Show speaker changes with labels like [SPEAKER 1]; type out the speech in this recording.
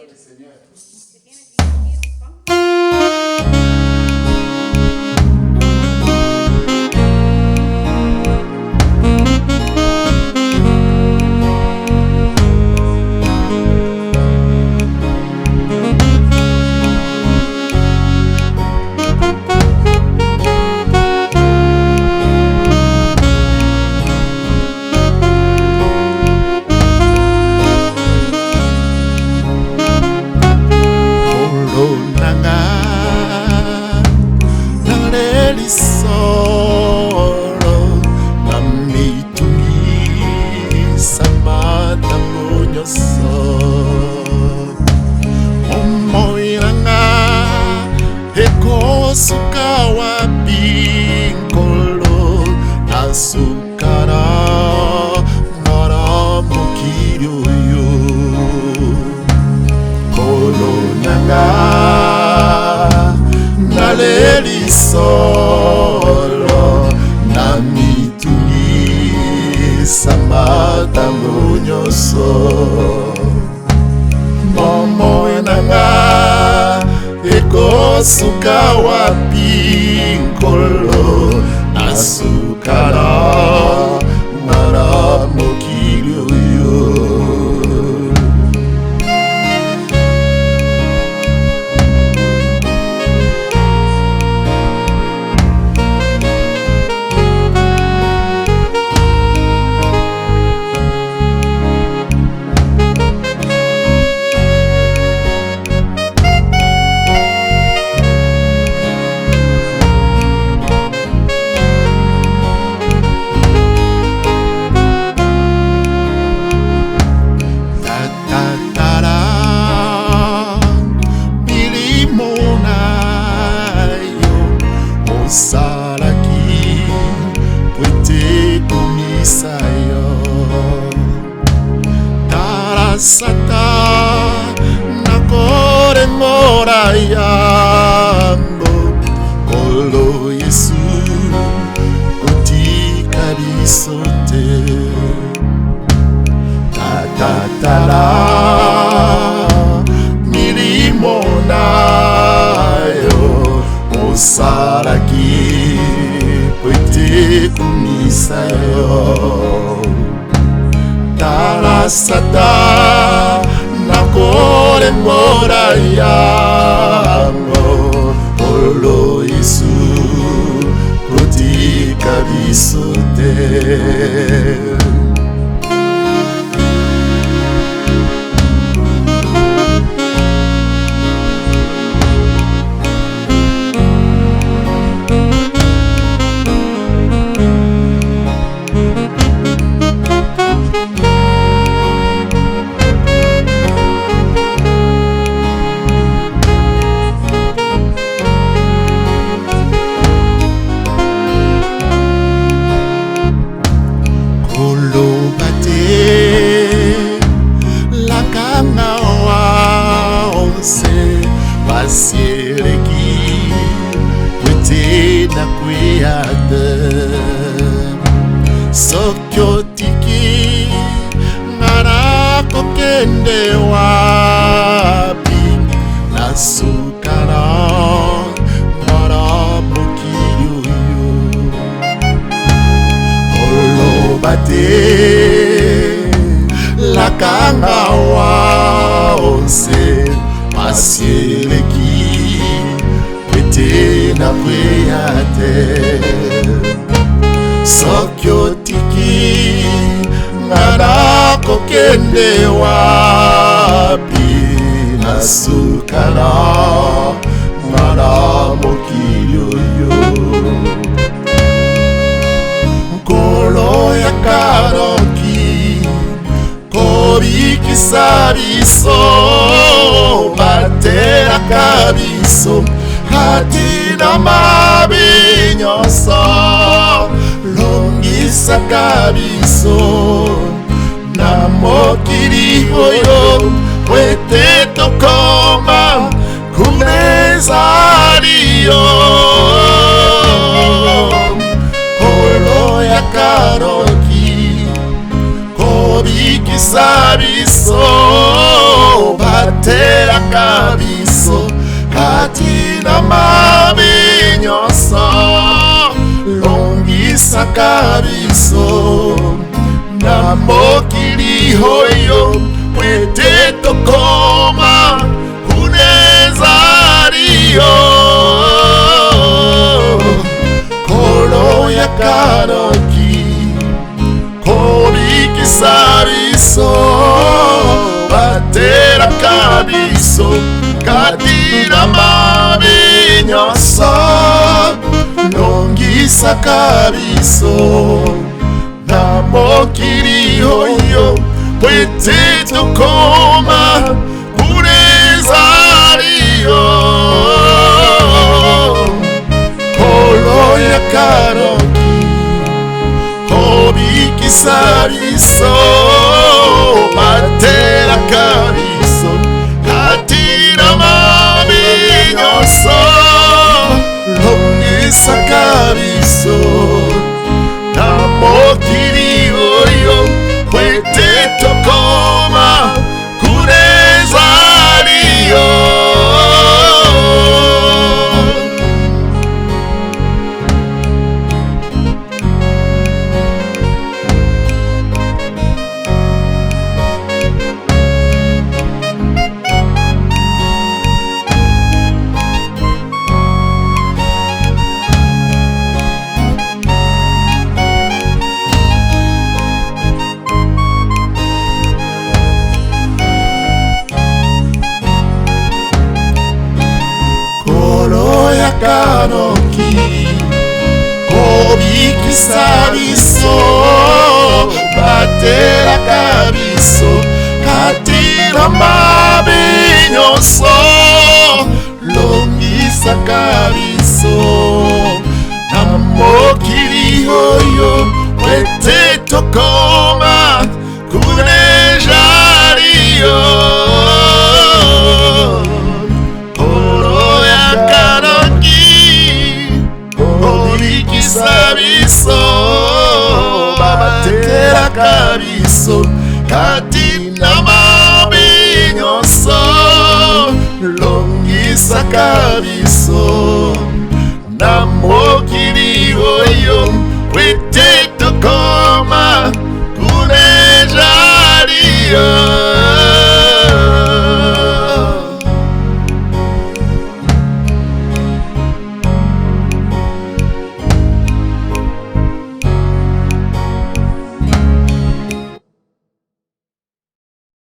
[SPEAKER 1] recibir.
[SPEAKER 2] Sukawa pinkolo asukara naramukiryo yo kolo nanga naleri solo namituni samata munyoso momo nanga eko sukawa pinkolo asukara naramukiryo yo Saraki puete kumisayo tarasata nakore morayambo kolo Yesu kutika bisote tatatala milimo nayo Saraki puete kumisayo tarasata nakore morayambo kolo Yesu kutika bisote Basireki puete na kuyade sokyotiki narako kende wapi nasukara naramukiryo yo olobate lakanga waonse Masireki puete na kuyate sokyotiki narako kende wapi nasukara naramukiryo yo nkolo ya karoki kobikisa biso batera kabiso hatina mabi nyonso longisa kabiso na mokili oyo wete tokoma kumeza liyo kolo ya karoki kobikisa biso batera kati na mabe nyonso longisaka biso na mokili oyo ete tokoma kunezali yo kolo ya karoki kobikisa biso batelaka biso kati na mabe nyonso longisaka biso na mokili oyo ete tokoma kunezali yo kolo ya karoki kobikisa biso batelaka biso kati na mabe nyonso longisaka biso na mokili oyo ete tokoma kunezali yo karoki kobikisa biso batelaka biso kati na mabe nyonso longisaka biso na mokili oyo ete tokoma kunezali yo biso batelaka biso kati na mabe nyonso longisaka biso na mokili oyo ete